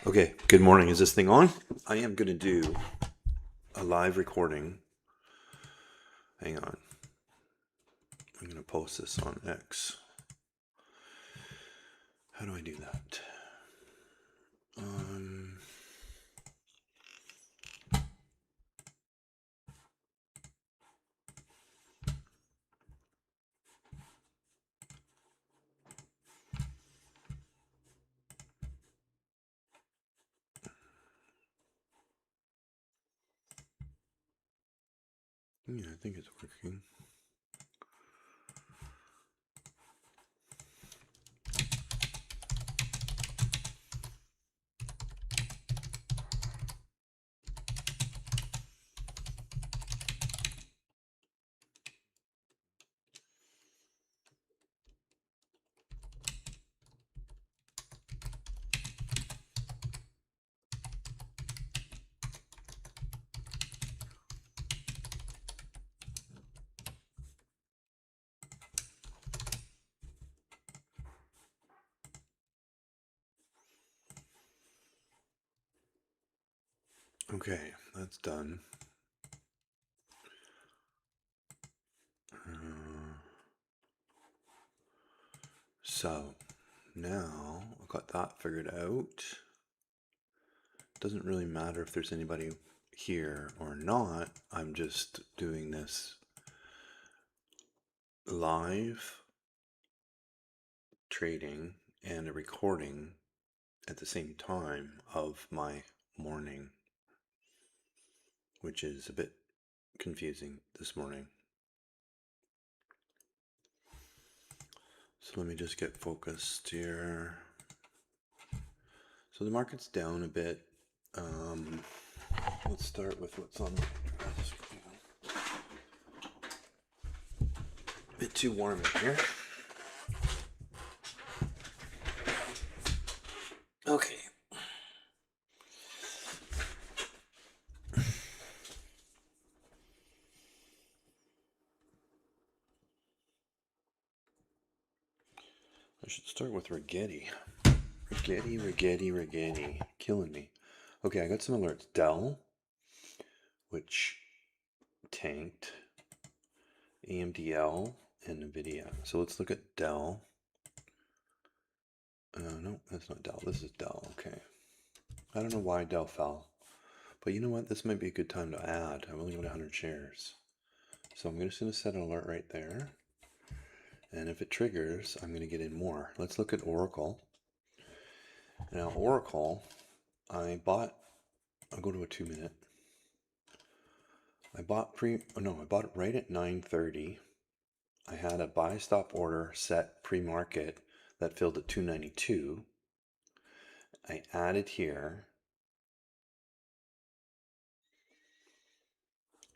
Okay, good morning. Is this thing on? I am going to do a live recording. Hang on. I'm going to post this on X. How do I do that? Um, yeah, I think it's working. Okay, that's done. So now I've got that figured out. Doesn't really matter if there's anybody here or not. I'm just doing this live trading and a recording at the same time of my morning, which is a bit confusing this morning. So let me just get focused here. So the market's down a bit. Let's start with what's on. A bit too warm in here. Okay. I should start with Rigetti. Rigetti. Killing me. Okay, I got some alerts. Dell, which tanked. AMDL and NVIDIA. So let's look at Dell. No, that's not Dell. This is Dell. Okay. I don't know why Dell fell. But you know what? This might be a good time to add. I've only got 100 shares. So I'm just going to set an alert right there. And if it triggers, I'm going to get in more. Let's look at Oracle. Now, Oracle, I'll go to a 2-minute. I bought it right at 9:30. I had a buy stop order set pre-market that filled at 292. I added here.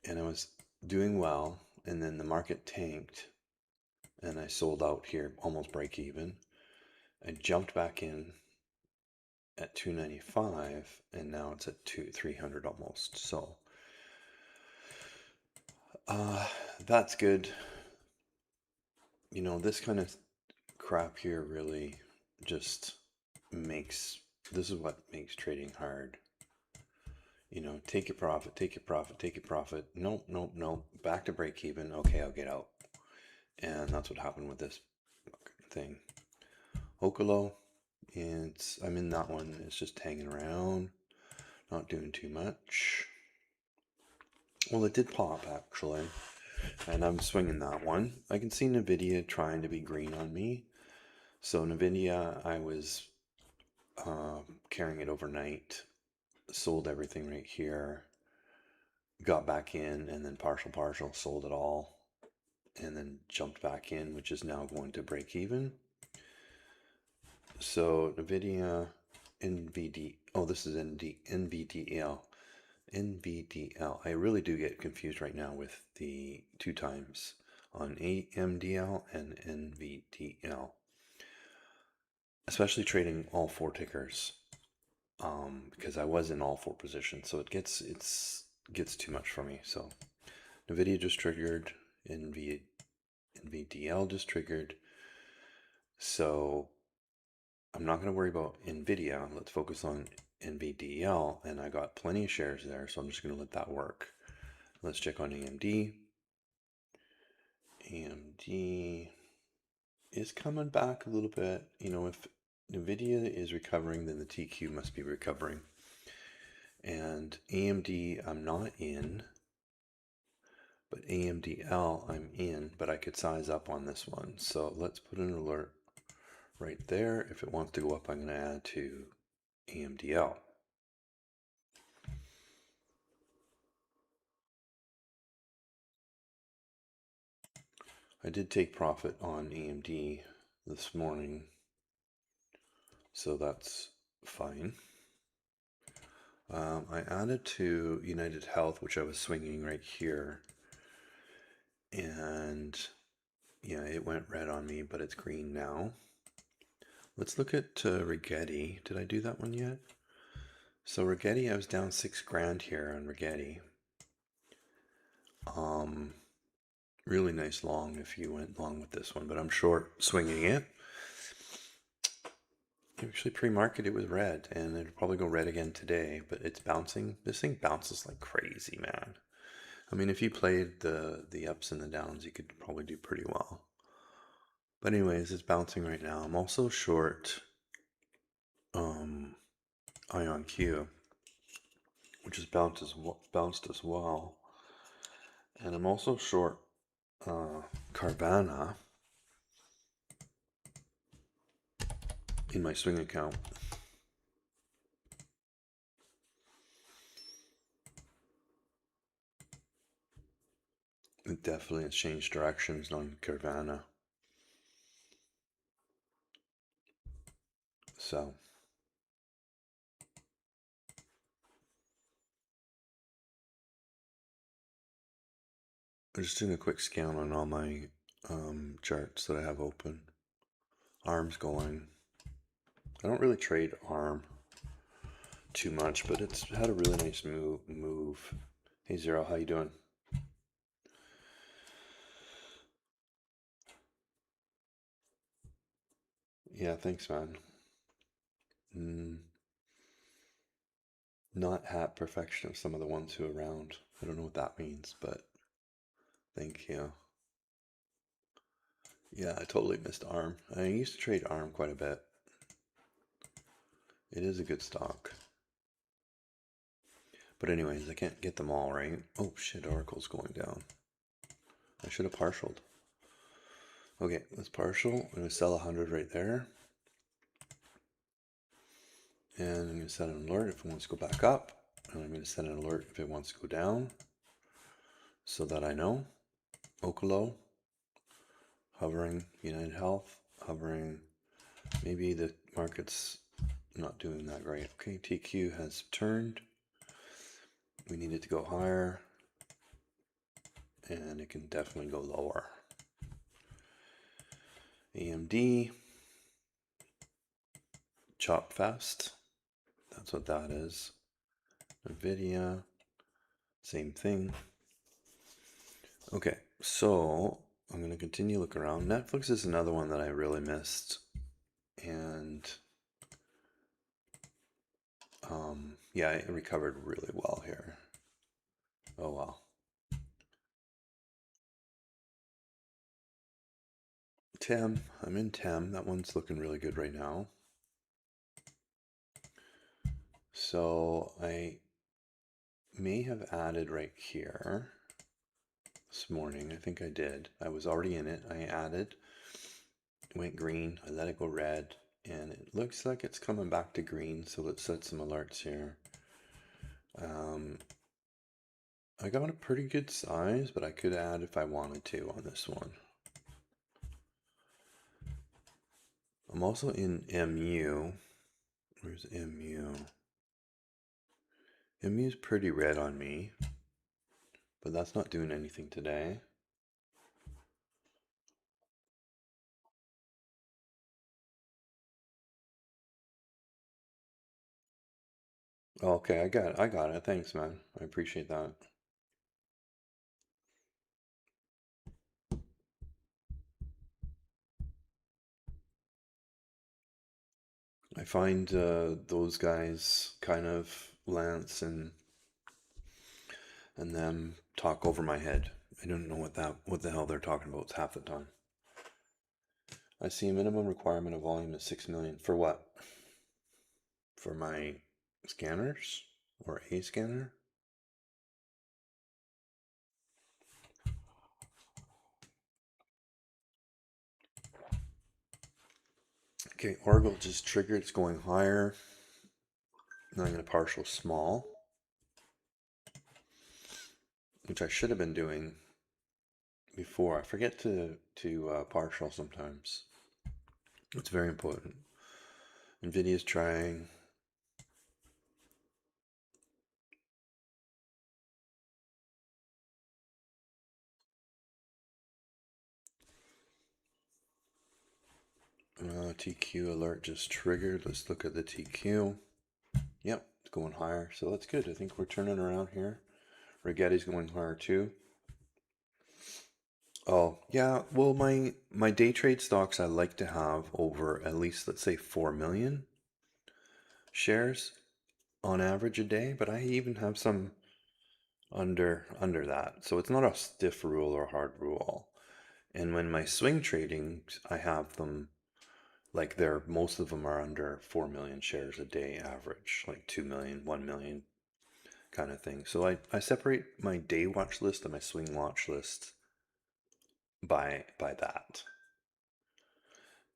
And I was doing well, and then the market tanked, and I sold out here, almost break even. I jumped back in at 295, and now it's at 300 almost. So that's good. You know, this kind of crap here really just this is what makes trading hard. You know, take your profit, take your profit, take your profit. Nope. Back to break even. Okay, I'll get out. And that's what happened with this thing. Okolo, I'm in that one. It's just hanging around, not doing too much. Well, it did pop actually, and I'm swinging that one. I can see NVIDIA trying to be green on me. So NVIDIA, I was carrying it overnight, sold everything right here, got back in, and then partial, sold it all, and then jumped back in, which is now going to break even. So NVIDIA, this is NVDL. NVDL. I really do get confused right now with the 2 times on AMDL and NVDL, especially trading all 4 tickers, because I was in all 4 positions, so it gets too much for me. So NVIDIA just triggered, NVDL just triggered, so I'm not going to worry about NVIDIA. Let's focus on NVDL, and I got plenty of shares there, so I'm just going to let that work. Let's check on AMD. AMD is coming back a little bit. You know, if NVIDIA is recovering, then the TQ must be recovering. And AMD, I'm not in, but AMDL, I'm in, but I could size up on this one. So let's put an alert right there. If it wants to go up, I'm going to add to AMDL. I did take profit on AMD this morning, so that's fine. I added to United Health, which I was swinging right here, and yeah, it went red on me, but it's green now. Let's look at Rigetti. Did I do that one yet? So Rigetti, I was down $6,000 here on Rigetti. Really nice long if you went long with this one, but I'm short swinging it. Actually, pre-market it was red, and it'll probably go red again today, but it's bouncing. This thing bounces like crazy, man. I mean, if you played the ups and the downs, you could probably do pretty well. But anyways, it's bouncing right now. I'm also short IonQ, which has bounced as well. And I'm also short Carvana in my swing account. It definitely has changed directions on Carvana. So I'm just doing a quick scan on all my charts that I have open. ARM's going. I don't really trade ARM too much, but it's had a really nice move. Hey Zero, how you doing? Yeah, thanks, man. Not hat perfection of some of the ones who are around. I don't know what that means, but thank you. Yeah, I totally missed ARM. I used to trade ARM quite a bit. It is a good stock. But anyways, I can't get them all, right? Oh shit, Oracle's going down. I should have partialed. Okay, let's partial. I'm going to sell 100 right there. And I'm going to set an alert if it wants to go back up. And I'm going to set an alert if it wants to go down. So that I know. Oklo. Hovering. United Health. Hovering. Maybe the market's not doing that great. Okay, TQ has turned. We need it to go higher. And it can definitely go lower. AMD. Chop fast. That's what that is. NVIDIA. Same thing. Okay, so I'm going to continue to look around. Netflix is another one that I really missed. And yeah, it recovered really well here. Oh, well. TEM, I'm in TEM. That one's looking really good right now. So I may have added right here this morning. I think I did. I was already in it. I added. It went green. I let it go red. And it looks like it's coming back to green. So let's set some alerts here. I got a pretty good size, but I could add if I wanted to on this one. I'm also in MU. Where's MU? MU's pretty red on me, but that's not doing anything today. Okay, I got it. Thanks, man. I appreciate that. I find those guys kind of Lance and them talk over my head. I don't know what the hell they're talking about half the time. I see a minimum requirement of volume of 6 million. For what? For my scanners? Or a scanner? Okay, Oracle just triggered. It's going higher. Now I'm going to partial small, which I should have been doing before. I forget to partial sometimes. It's very important. NVIDIA's trying. TQ alert just triggered. Let's look at the TQ. Yep, it's going higher, so that's good. I think we're turning around here. Rigetti's going higher too. Oh, yeah, well, my day trade stocks I like to have over at least, let's say, 4 million shares on average a day, but I even have some under that. So it's not a stiff rule or hard rule. And when my swing trading, I have them like most of them are under 4 million shares a day average, like 2 million, 1 million kind of thing. So I separate my day watch list and my swing watch list by that.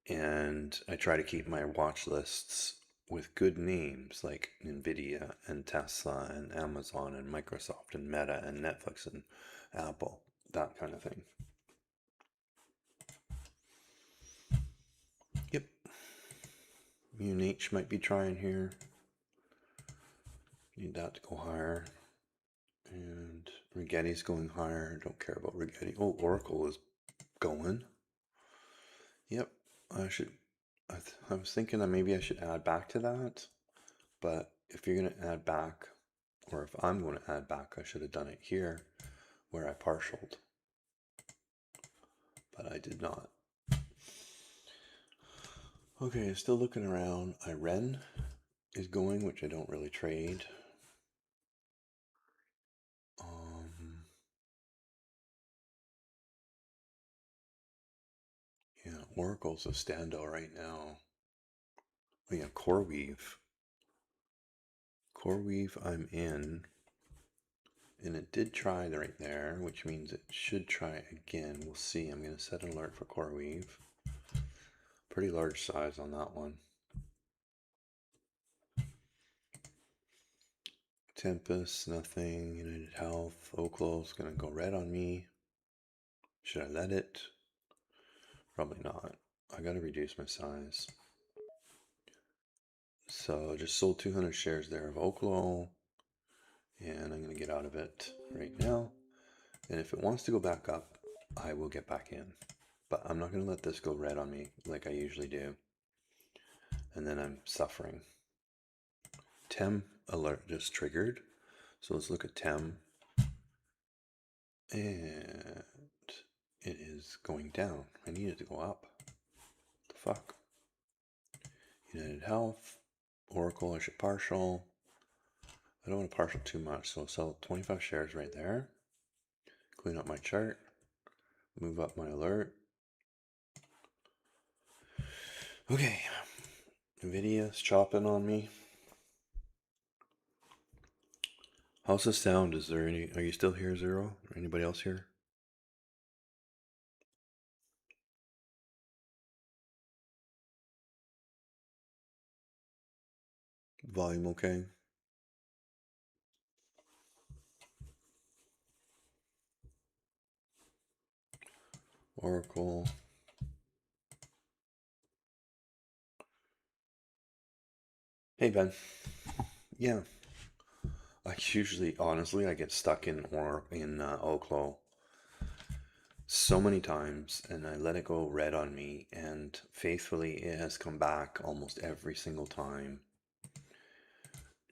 And I try to keep my watch lists with good names like Nvidia and Tesla and Amazon and Microsoft and Meta and Netflix and Apple, that kind of thing. Yep. UNH might be trying here. Need that to go higher. And Rigetti's going higher. Don't care about Rigetti. Oh, Oracle is going. Yep. I was thinking that maybe I should add back to that. But if you're going to add back, or if I'm going to add back, I should have done it here where I partialed. But I did not. Okay, still looking around. IREN is going, which I don't really trade. Yeah, Oracle's a standout right now. Oh yeah, CoreWeave. CoreWeave I'm in. And it did try right there, which means it should try again. We'll see. I'm going to set an alert for CoreWeave. Pretty large size on that one. Tempest, nothing. United Health, Oklo's going to go red on me. Should I let it? Probably not. I got to reduce my size. So I just sold 200 shares there of Oklo. And I'm going to get out of it right now. And if it wants to go back up, I will get back in. But I'm not going to let this go red on me like I usually do. And then I'm suffering. TEM alert just triggered. So let's look at TEM. And it is going down. I need it to go up. What the fuck? United Health. Oracle, I should partial. I don't want to partial too much, so I'll sell 25 shares right there. Clean up my chart. Move up my alert. Okay. Nvidia's chopping on me. How's the sound? Is there any? Are you still here, Zero? Or anybody else here? Volume okay? Oracle. Hey, Ben. Yeah. I usually, honestly, I get stuck in Oklo so many times, and I let it go red on me, and faithfully, it has come back almost every single time.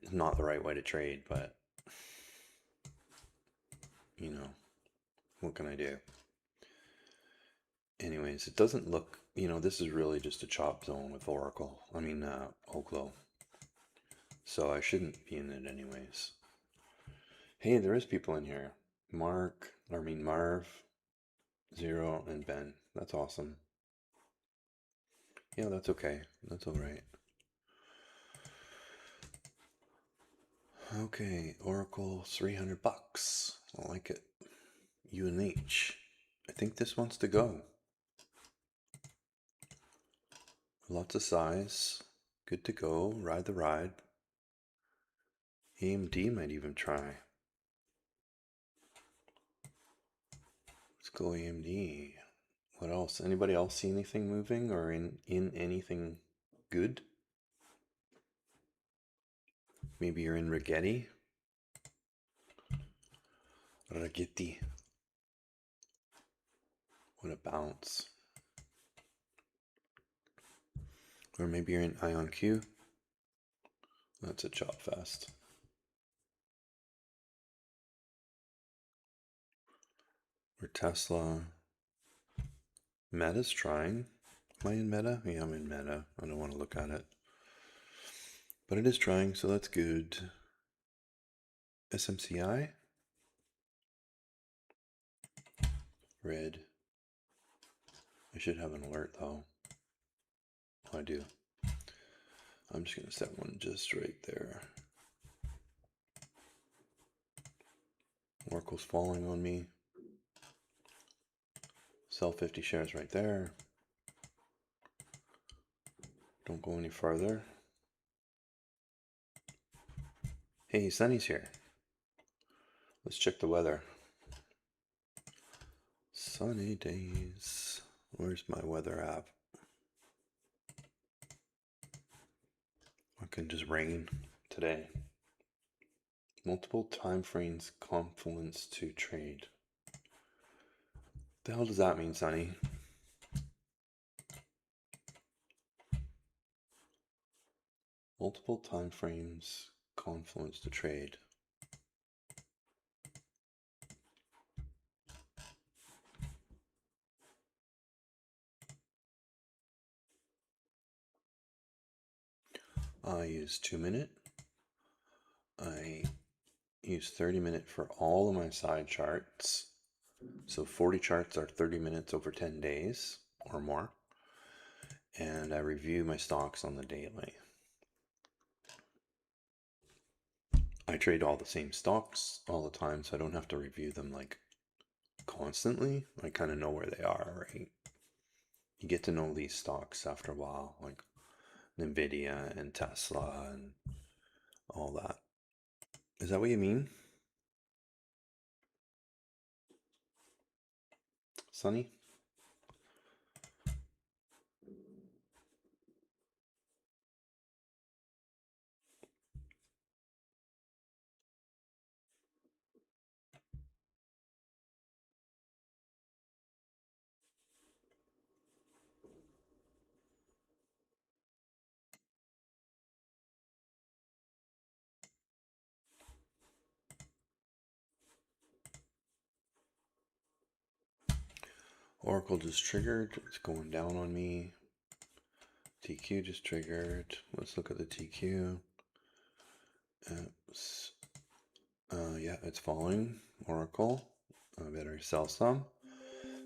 It's not the right way to trade, but you know, what can I do? Anyways, it doesn't look, this is really just a chop zone with Oracle. I mean, Oklo. So I shouldn't be in it anyways. Hey, there is people in here. Marv, Zero, and Ben. That's awesome. Yeah, that's okay. That's all right. Okay, Oracle, $300. I like it. UNH. I think this wants to go. Lots of size. Good to go. Ride the ride. AMD might even try. Let's go AMD. What else? Anybody else see anything moving or in anything good? Maybe you're in Rigetti. Rigetti. What a bounce. Or maybe you're in IonQ. That's a chop fest. Or Tesla. Meta's trying. Am I in Meta? Yeah, I'm in Meta. I don't want to look at it. But it is trying, so that's good. SMCI. Red. I should have an alert though. Oh, I do. I'm just going to set one just right there. Oracle's falling on me. Sell 50 shares right there. Don't go any farther. Hey, Sunny's here. Let's check the weather. Sunny days. Where's my weather app? It can just rain today. Multiple time frames confluence to trade. The hell does that mean, Sunny? Multiple time frames confluence to trade. I use 2-minute. I use 30-minute for all of my side charts. So 40 charts are 30 minutes over 10 days or more. And I review my stocks on the daily. I trade all the same stocks all the time, so I don't have to review them like constantly. I kind of know where they are, right? You get to know these stocks after a while, like Nvidia and Tesla and all that. Is that what you mean, Sonny? Oracle just triggered. It's going down on me. TQ just triggered. Let's look at the TQ. Yeah, it's falling. Oracle. I better sell some.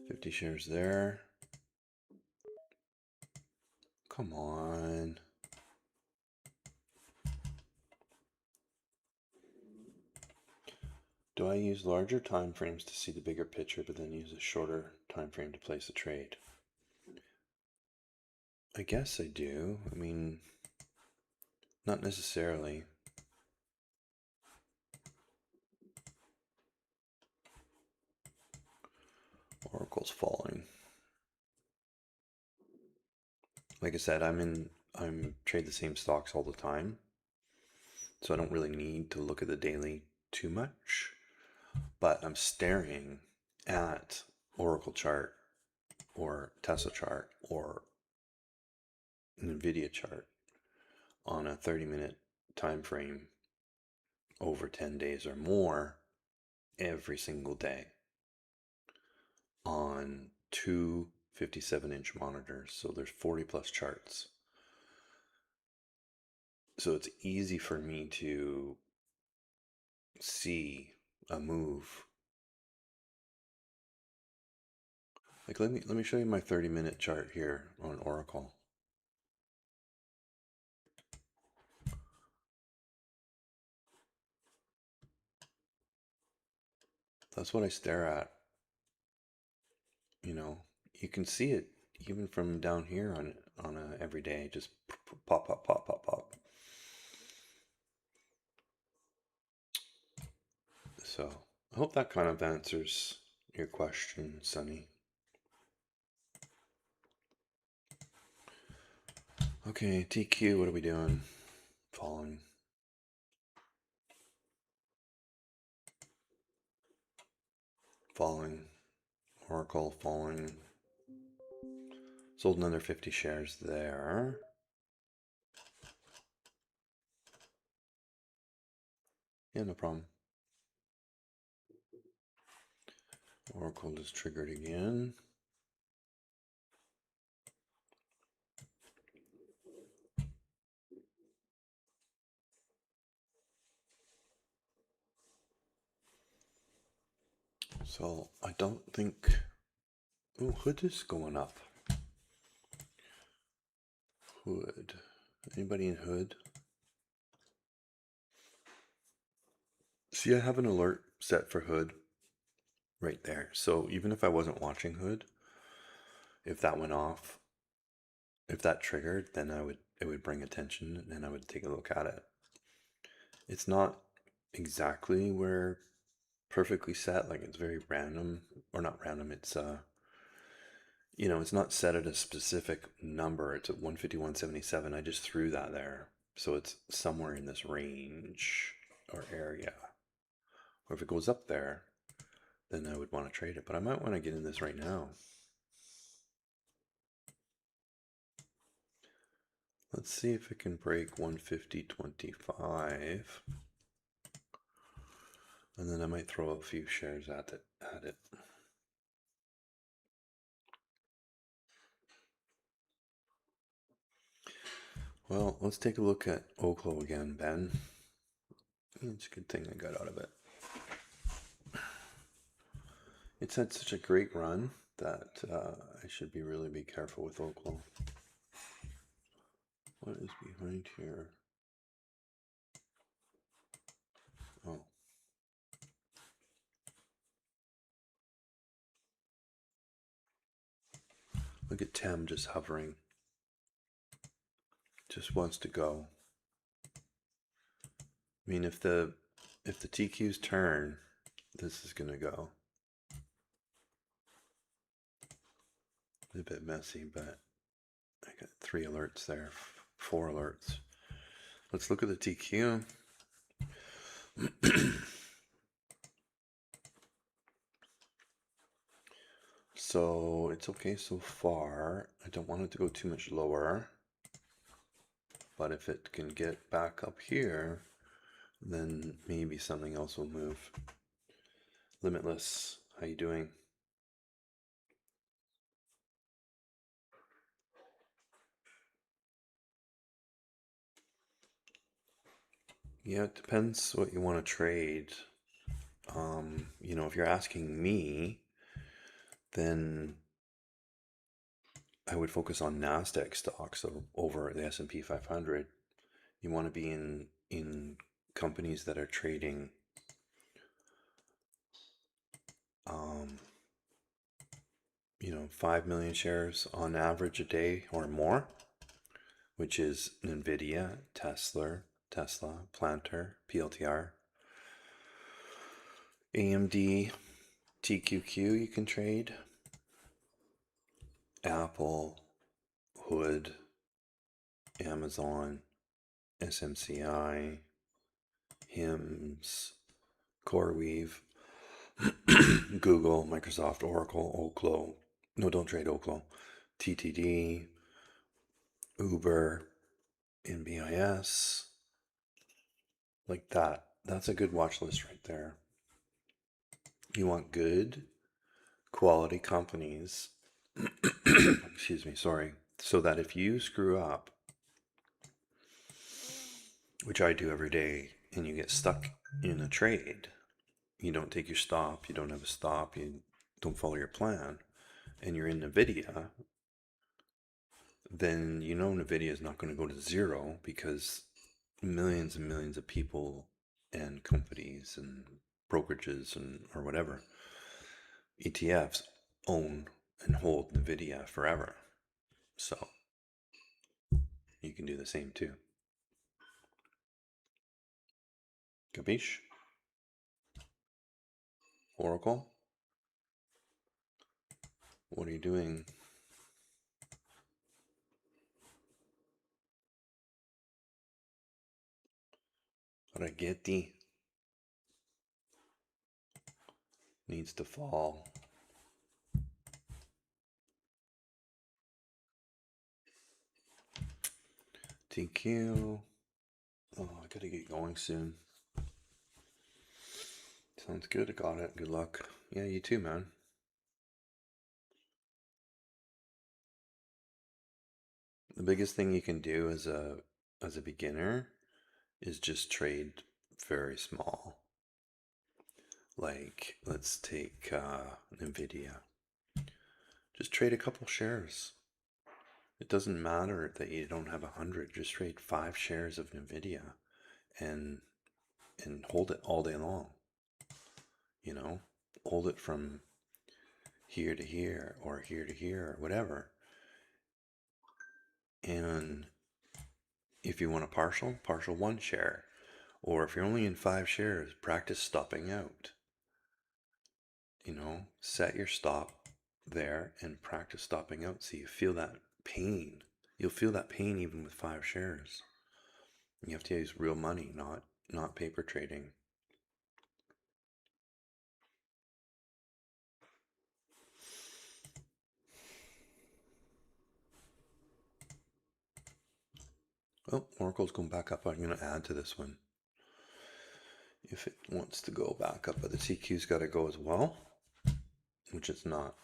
50 shares there. Come on. Do I use larger time frames to see the bigger picture, but then use a shorter time frame to place a trade? I guess I do. I mean, not necessarily. Oracle's falling. Like I said, I'm trade the same stocks all the time. So I don't really need to look at the daily too much. But I'm staring at Oracle chart or Tesla chart or Nvidia chart on a 30-minute time frame over 10 days or more every single day on two 57-inch monitors. So there's 40 plus charts. So it's easy for me to see a move. Like let me show you my 30-minute chart here on Oracle. That's what I stare at. You know, you can see it even from down here on a everyday, just pop, pop, pop, pop, pop. So I hope that kind of answers your question, Sunny. Okay, TQ, what are we doing? Falling. Falling. Oracle falling. Sold another 50 shares there. Yeah, no problem. Oracle just triggered again. So I don't think. Oh, Hood is going up. Hood. Anybody in Hood? See, I have an alert set for Hood right there. So even if I wasn't watching Hood, if that went off, if that triggered, then it would bring attention and I would take a look at it. It's not exactly where perfectly set, like it's very random, or not random, it's you know, it's not set at a specific number. It's at 151.77. I just threw that there. So it's somewhere in this range or area. Or if it goes up there, then I would want to trade it. But I might want to get in this right now. Let's see if it can break 150.25. And then I might throw a few shares at it. Well, let's take a look at Oklo again, Ben. It's a good thing I got out of it. It's had such a great run that I should really be careful with Oklo. What is behind here? Oh. Look at Tem just hovering. Just wants to go. I mean, if the TQs turn, this is gonna go. It's a bit messy, but I got 3 alerts there, 4 alerts. Let's look at the TQ. So it's okay so far. I don't want it to go too much lower. But if it can get back up here, then maybe something else will move. Limitless, how you doing? Yeah, it depends what you want to trade. You know, if you're asking me, then I would focus on Nasdaq stocks over the S&P 500. You want to be in companies that are trading you know, 5 million shares on average a day or more, which is Nvidia, Tesla, Planter, PLTR, AMD, TQQ you can trade, Apple, Hood, Amazon, SMCI, HIMS, CoreWeave, Google, Microsoft, Oracle, Oklo. No, don't trade Oklo. TTD, Uber, NBIS, like that. That's a good watch list right there. You want good quality companies excuse me, sorry, so that if you screw up, which I do every day, and you get stuck in a trade, you don't take your stop, you don't have a stop, you don't follow your plan, and you're in NVIDIA, then you know NVIDIA is not going to go to zero because millions and millions of people and companies and brokerages and or whatever ETFs own and hold NVIDIA forever. So you can do the same too. Capiche? Oracle? What are you doing? Ragetti needs to fall. TQ. Oh, I gotta get going soon. Sounds good. I got it. Good luck. Yeah, you too, man. The biggest thing you can do as a beginner is just trade very small. Like, let's take NVIDIA. Just trade a couple shares. It doesn't matter that you don't have 100. Just trade 5 shares of NVIDIA and hold it all day long. You know, hold it from here to here or here to here, or whatever. And if you want a partial 1 share. Or if you're only in 5 shares, practice stopping out. You know, set your stop there and practice stopping out so you feel that pain. You'll feel that pain even with 5 shares. You have to use real money, not paper trading. Oh, Oracle's going back up. I'm going to add to this one. If it wants to go back up, but the TQ's got to go as well, which it's not.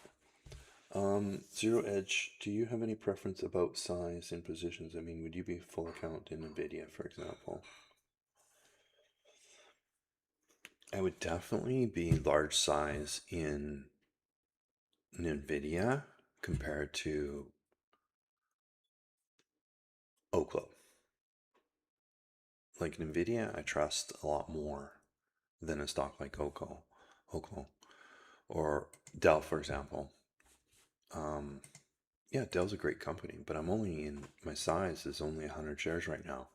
Zero Edge, do you have any preference about size and positions? I mean, would you be full account in NVIDIA, for example? I would definitely be large size in NVIDIA compared to Oklo. Like NVIDIA, I trust a lot more than a stock like Oklo, or Dell, for example. Yeah, Dell's a great company, but I'm only in my size is only 100 shares right now.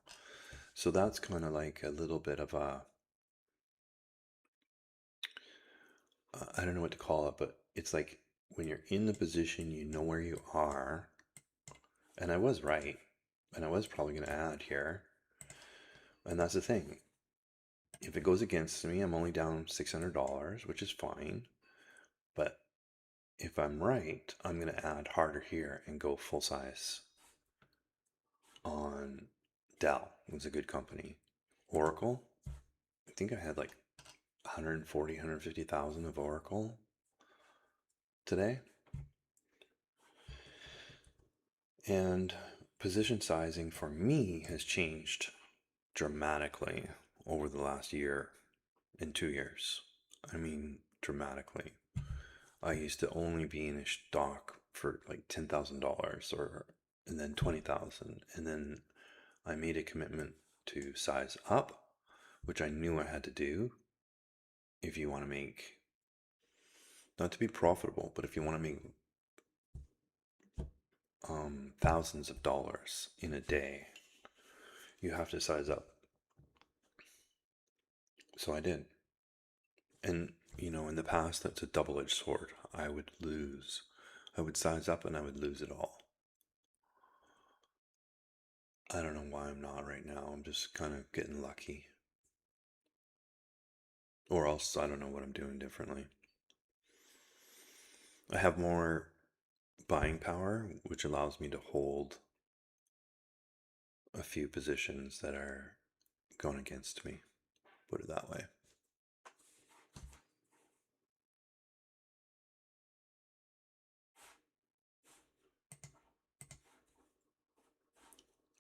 So that's kind of like a little bit of a, I don't know what to call it, but it's like when you're in the position, you know where you are. And I was right. And I was probably going to add here. And that's the thing. If it goes against me, I'm only down $600, which is fine. But if I'm right, I'm going to add harder here and go full size on Dell. It was a good company. Oracle, I think I had like 140, 150,000 of Oracle today. And position sizing for me has changed dramatically over the last year and 2 years. I mean, dramatically. I used to only be in a stock for like $10,000 or and then 20,000, and then I made a commitment to size up, which I knew I had to do if you want to make, not to be profitable, but if you want to make thousands of dollars in a day, you have to size up. So I did. And, you know, in the past, that's a double-edged sword. I would lose. I would size up and I would lose it all. I don't know why I'm not right now. I'm just kind of getting lucky. Or else I don't know what I'm doing differently. I have more buying power, which allows me to hold a few positions that are going against me. Put it that way.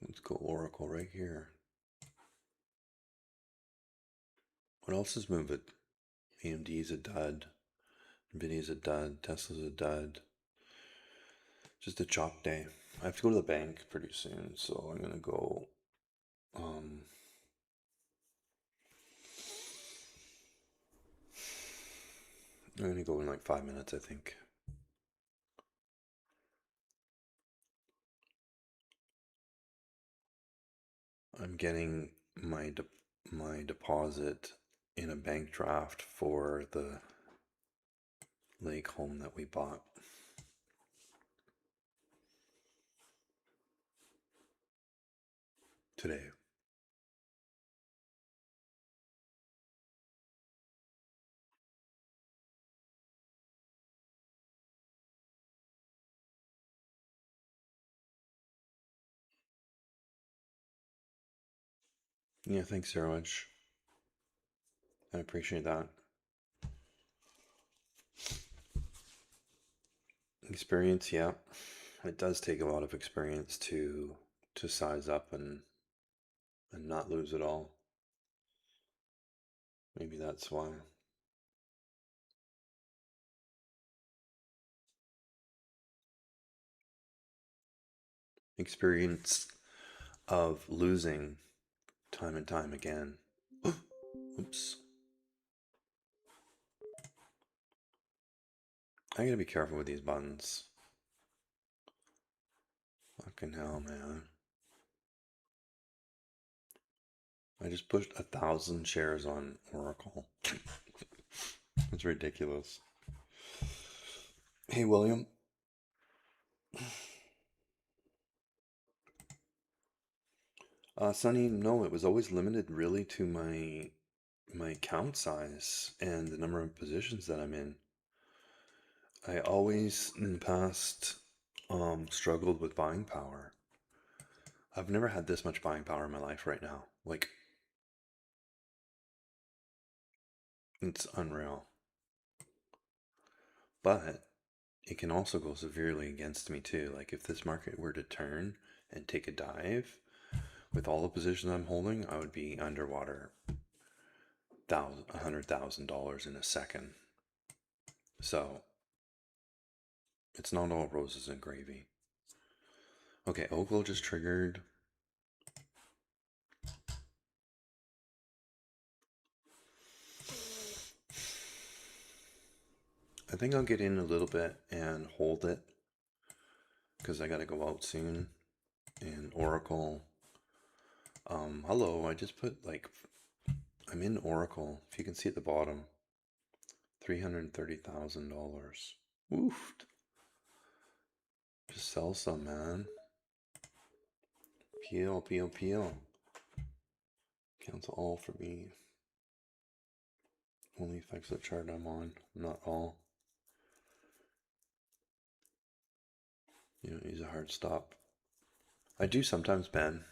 Let's go Oracle right here. What else is moving? AMD is a dud. Nvidia's a dud. Tesla's a dud. Just a chalk day. I have to go to the bank pretty soon, so I'm gonna go. I'm gonna go in like 5 minutes, I think. I'm getting my deposit in a bank draft for the lake home that we bought. Today. Yeah, thanks very much. I appreciate that. Experience, yeah. It does take a lot of experience to size up and not lose it all. Maybe that's why. Experience of losing time and time again. Oops. I gotta be careful with these buttons. Fucking hell, man. I just pushed 1,000 shares on Oracle. It's ridiculous. Hey, William. Sonny, no, it was always limited really to my account size and the number of positions that I'm in. I always in the past struggled with buying power. I've never had this much buying power in my life right now. Like, it's unreal. But it can also go severely against me too. Like, if this market were to turn and take a dive, with all the positions I'm holding, I would be underwater $100,000 in a second. So it's not all roses and gravy. Okay, Ogle just triggered. I think I'll get in a little bit and hold it because I gotta go out soon. And Oracle. Hello, I just put like, I'm in Oracle. If you can see at the bottom, $330,000. Oof. Just sell some, man. Peel, peel, peel. Cancel all for me. Only affects the chart I'm on, not all. You don't use a hard stop. I do sometimes, Ben,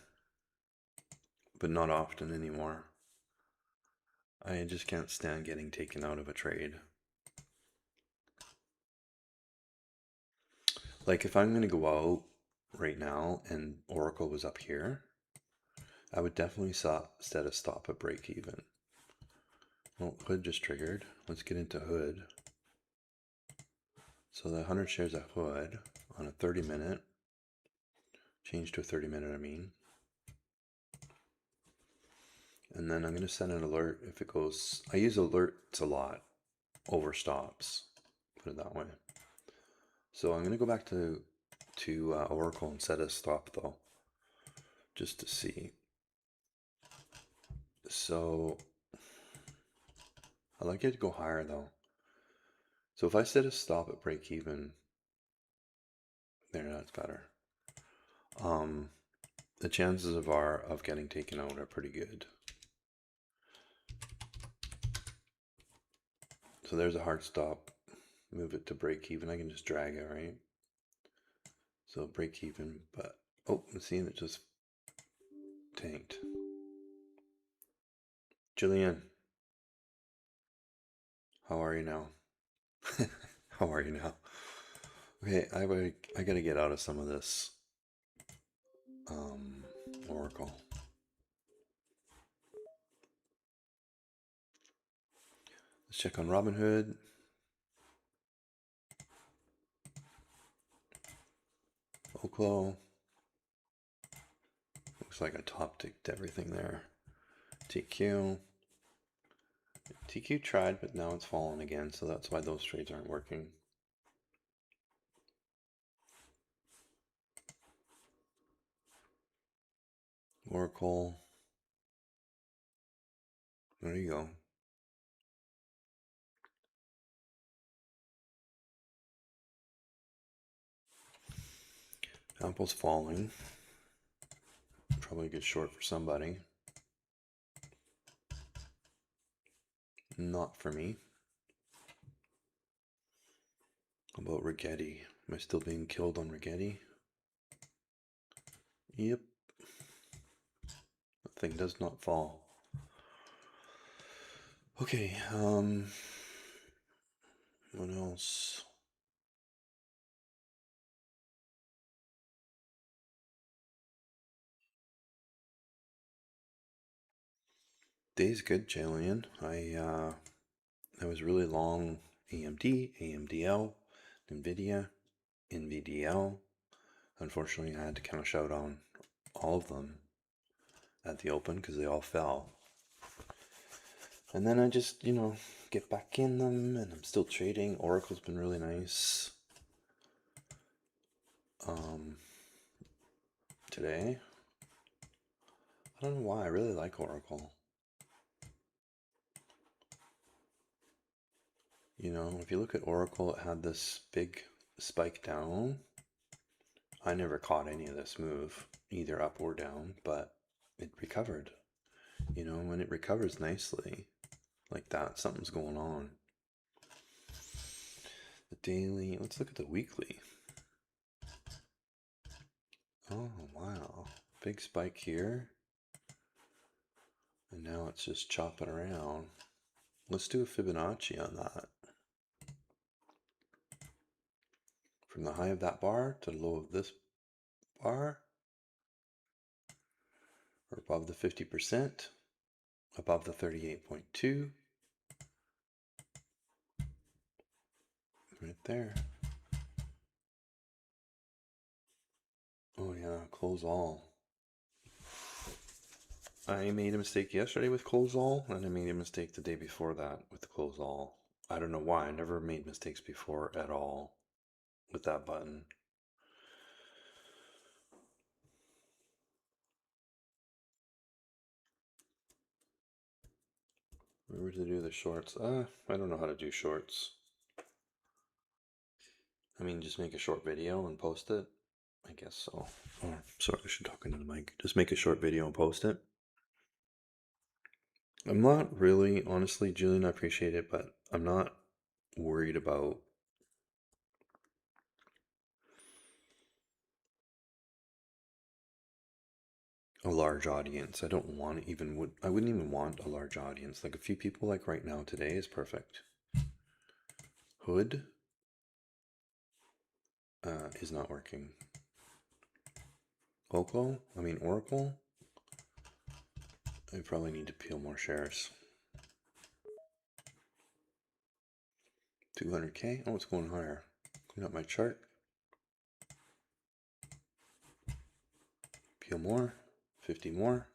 but not often anymore. I just can't stand getting taken out of a trade. Like if I'm going to go out right now and Oracle was up here, I would definitely set a stop at break even. Well, Hood just triggered. Let's get into Hood. So the 100 shares of Hood on a 30-minute, change to a 30-minute, I mean. And then I'm going to send an alert if it goes, I use alerts a lot over stops, put it that way. So I'm going to go back to Oracle and set a stop though, just to see. So I like it to go higher though. So if I set a stop at break even, there, that's better. The chances of getting taken out are pretty good. So there's a hard stop. Move it to break even. I can just drag it, right? So break even, but oh, I'm seeing it just tanked. Jillian, how are you now? How are you now? Okay, I gotta get out of some of this Oracle. Let's check on Robinhood. Oklo. Looks like I top ticked everything there. TQ. TQ tried, but now it's fallen again, so that's why those trades aren't working. Oracle. There you go. Apple's falling. Probably a good short for somebody. Not for me. How about Rigetti? Am I still being killed on Rigetti? Yep. The thing does not fall. Okay, what else? Day's good, Jalen. I was really long AMD, AMDL, NVIDIA, NVDL. Unfortunately, I had to cash out on all of them at the open because they all fell. And then I just, get back in them, and I'm still trading. Oracle's been really nice. Today, I don't know why, I really like Oracle. If you look at Oracle, it had this big spike down. I never caught any of this move, either up or down, but it recovered. When it recovers nicely like that, something's going on. The daily, let's look at the weekly. Oh, wow. Big spike here. And now it's just chopping around. Let's do a Fibonacci on that. From the high of that bar to the low of this bar. We're above the 50%. Above the 38.2. Right there. Oh yeah, close all. I made a mistake yesterday with close all, and I made a mistake the day before that with the close all. I don't know why. I never made mistakes before at all with that button. We were to do the shorts. I don't know how to do shorts. I mean, just make a short video and post it. I guess so. Oh, sorry, I should talk into the mic. Just make a short video and post it. I'm not really, honestly, Julian, I appreciate it, but I'm not worried about a large audience. I don't want I wouldn't even want a large audience. Like a few people like right now today is perfect. Hood is not working. Oracle, I probably need to peel more shares. 200K, oh, it's going higher. Clean up my chart. Peel more, 50 more.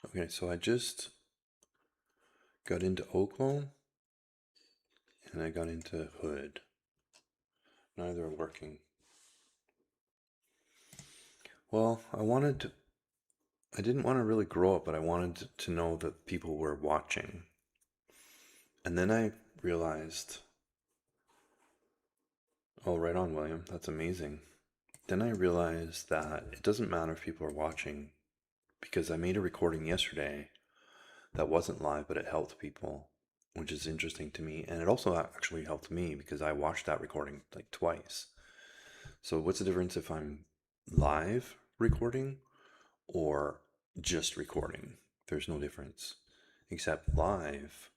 Okay, so I just got into Oklo and I got into Hood. Neither are working. Well, I didn't want to really grow up, but I wanted to know that people were watching. And then I realized, oh, right on, William, that's amazing. Then I realized that it doesn't matter if people are watching, because I made a recording yesterday that wasn't live, but it helped people, which is interesting to me. And it also actually helped me because I watched that recording like twice. So what's the difference if I'm live recording or just recording? There's no difference, except live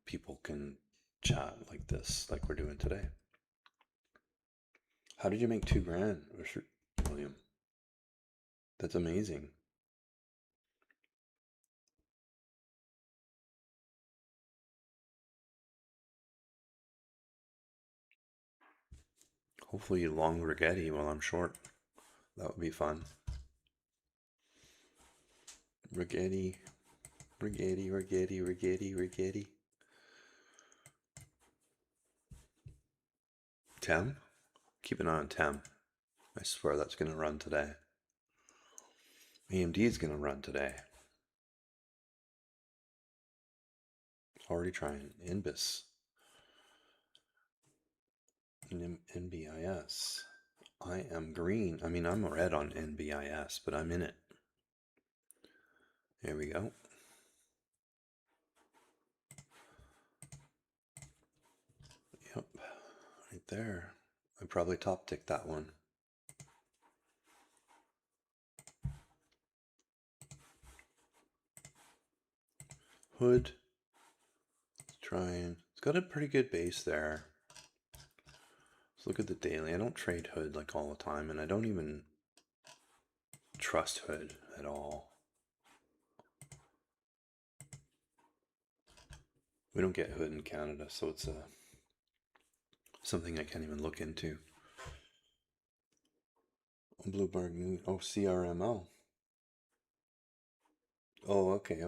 people can chat like this, like we're doing today. How did you make $2,000, William? That's amazing. Hopefully you long Rigetti while I'm short. That would be fun. Rigetti, Rigetti, Rigetti, Rigetti, Rigetti. Tem? Keep an eye on Tem. I swear that's going to run today. AMD is going to run today. Already trying NBIS. NBIS. I am green. I mean, I'm red on NBIS, but I'm in it. Here we go. Yep, right there. I probably top ticked that one. Hood. Let's try and it's got a pretty good base there. Let's look at the daily. I don't trade Hood like all the time, and I don't even trust Hood at all. We don't get Hood in Canada, so it's something I can't even look into. Bloomberg. Oh, CRML. Oh, okay.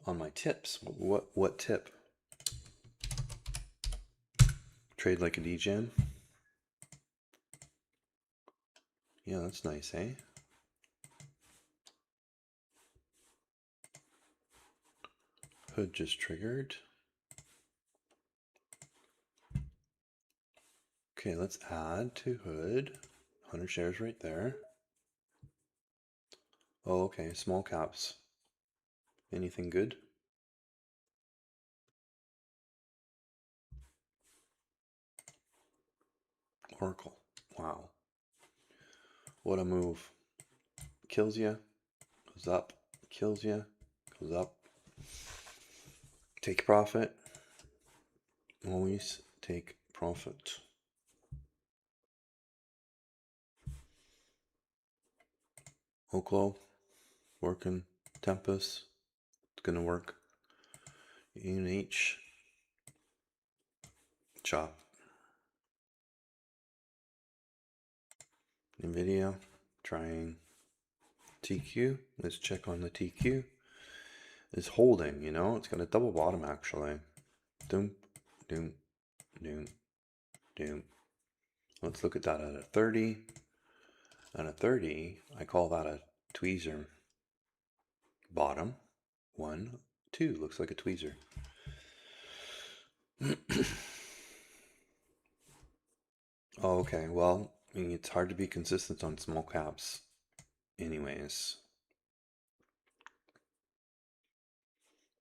On my tips. What tip? Trade like a degen? Yeah, that's nice, eh? Hood just triggered. Okay, let's add to Hood. 100 shares right there. Oh, okay, small caps. Anything good? Oracle. Wow. What a move. Kills you, goes up, kills you, goes up. Take profit. Always take profit. Oklo, working. Tempest, it's gonna work. UNH, chop. NVIDIA, trying. TQ, let's check on the TQ. It's holding, you know, it's got a double bottom actually. Doom, doom, doom, doom. Let's look at that at a 30. At a 30, I call that a tweezer. Bottom, 1, 2, looks like a tweezer. Oh, okay, well, I mean, it's hard to be consistent on small caps anyways.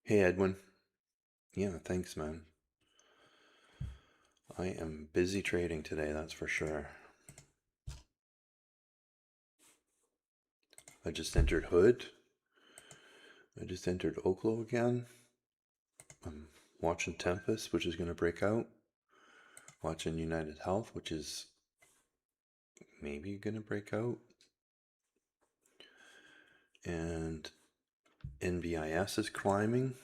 Hey, Edwin. Yeah, thanks, man. I am busy trading today, that's for sure. I just entered Hood. I just entered Oklo again. I'm watching Tempest, which is going to break out. Watching United Health, which is maybe going to break out. And NBIS is climbing.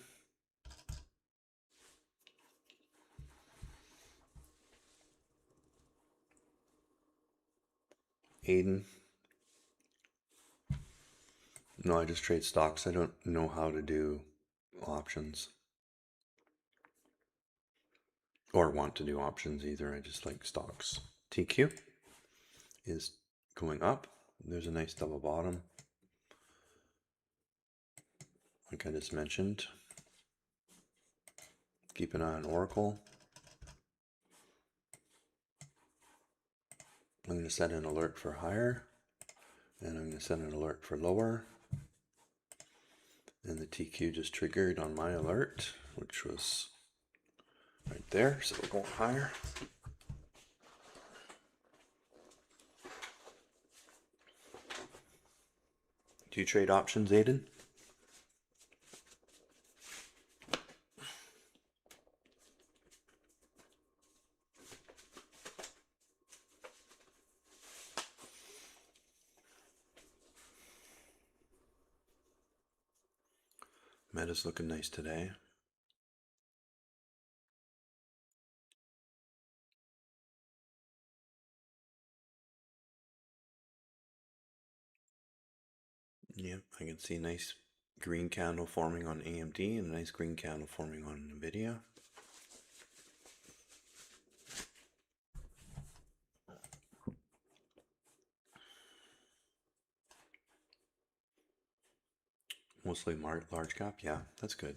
Aiden. No, I just trade stocks. I don't know how to do options. Or want to do options either. I just like stocks. TQ is going up. There's a nice double bottom. Like I just mentioned. Keep an eye on Oracle. I'm going to set an alert for higher. And I'm going to set an alert for lower. And the TQ just triggered on my alert, which was right there. So we're going higher. Do you trade options, Aiden? Meta's looking nice today. Yep, I can see a nice green candle forming on AMD and a nice green candle forming on NVIDIA. Mostly large cap, yeah, that's good.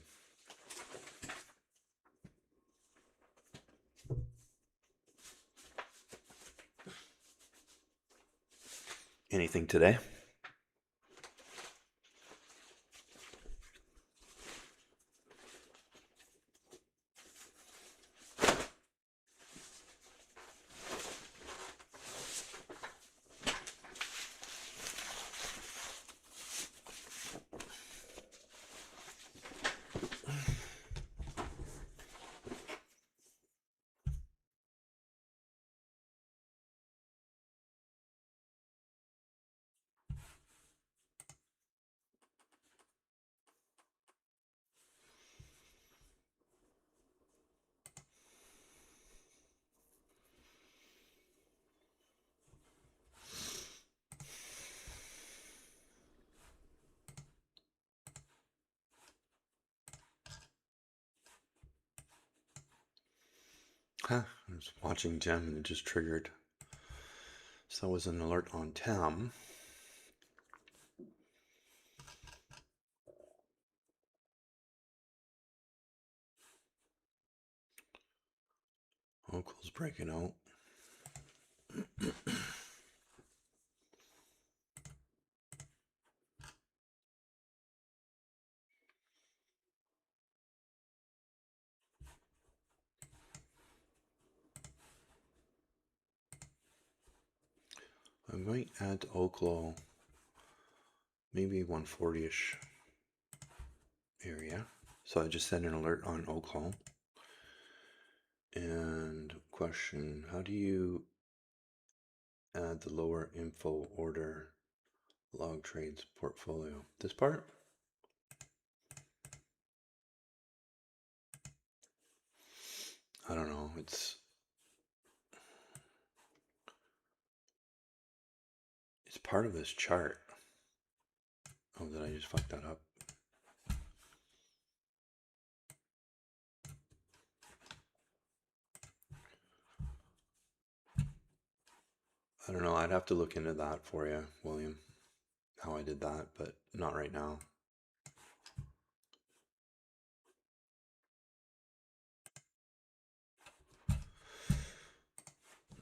Anything today? Huh, I was watching Gem and it just triggered. So that was an alert on TAM. Ocal's breaking out. I might add Oclo, maybe 140-ish area. So I just sent an alert on Oclo. And question, how do you add the lower info order log trades portfolio? This part? I don't know. It's part of this chart. Oh, did I just fuck that up? I don't know. I'd have to look into that for you, William, how I did that, but not right now.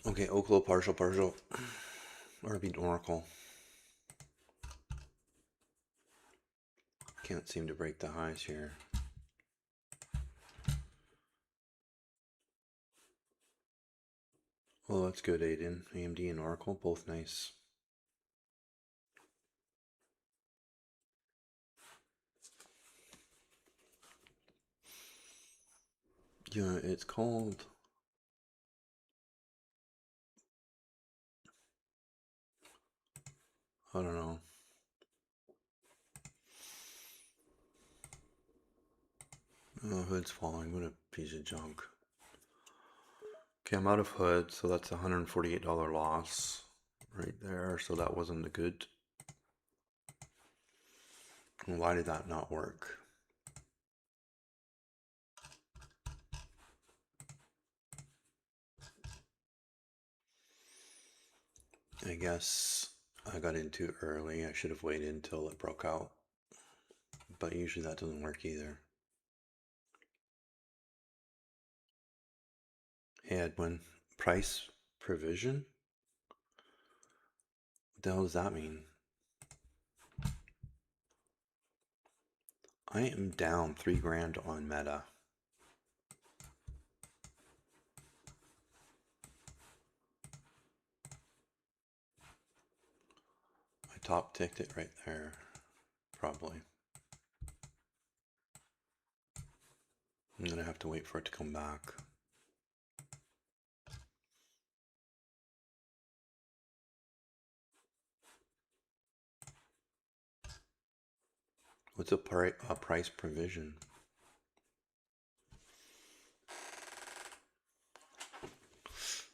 Okay, Oclo partial. Or beat Oracle. Can't seem to break the highs here. Well, that's good, Aiden. AMD and Oracle, both nice. Yeah, it's called... I don't know. Oh, hood's falling. What a piece of junk. Okay, I'm out of hood, so that's a $148 loss right there. So that wasn't a good. Why did that not work? I guess I got in too early. I should have waited until it broke out. But usually that doesn't work either. Hey, Edwin. Price provision? What the hell does that mean? I am down 3 grand on Meta. I top ticked it right there. Probably. I'm gonna have to wait for it to come back. What's a price provision?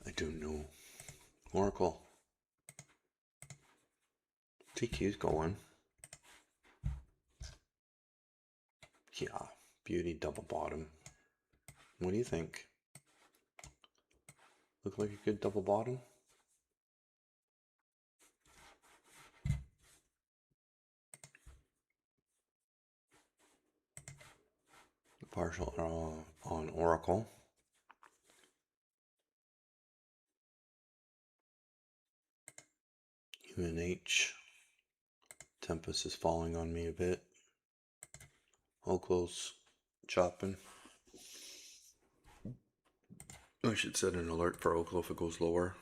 I don't know. Oracle. TQ's going. Yeah, beauty double bottom. What do you think? Look like a good double bottom? Partial on Oracle. UNH. Tempest is falling on me a bit. Oracle's chopping. I should set an alert for Oracle if it goes lower.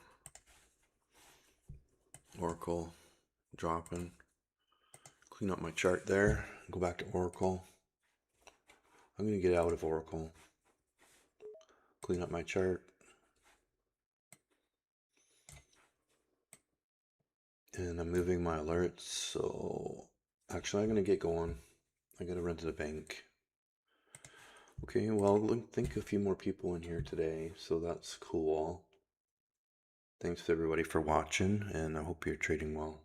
Oracle dropping. Clean up my chart there. Go back to Oracle. I'm going to get out of Oracle. Clean up my chart. And I'm moving my alerts. So actually I'm going to get going. I got to run to the bank. Okay, well, I think a few more people in here today, so that's cool. Thanks to everybody for watching, and I hope you're trading well.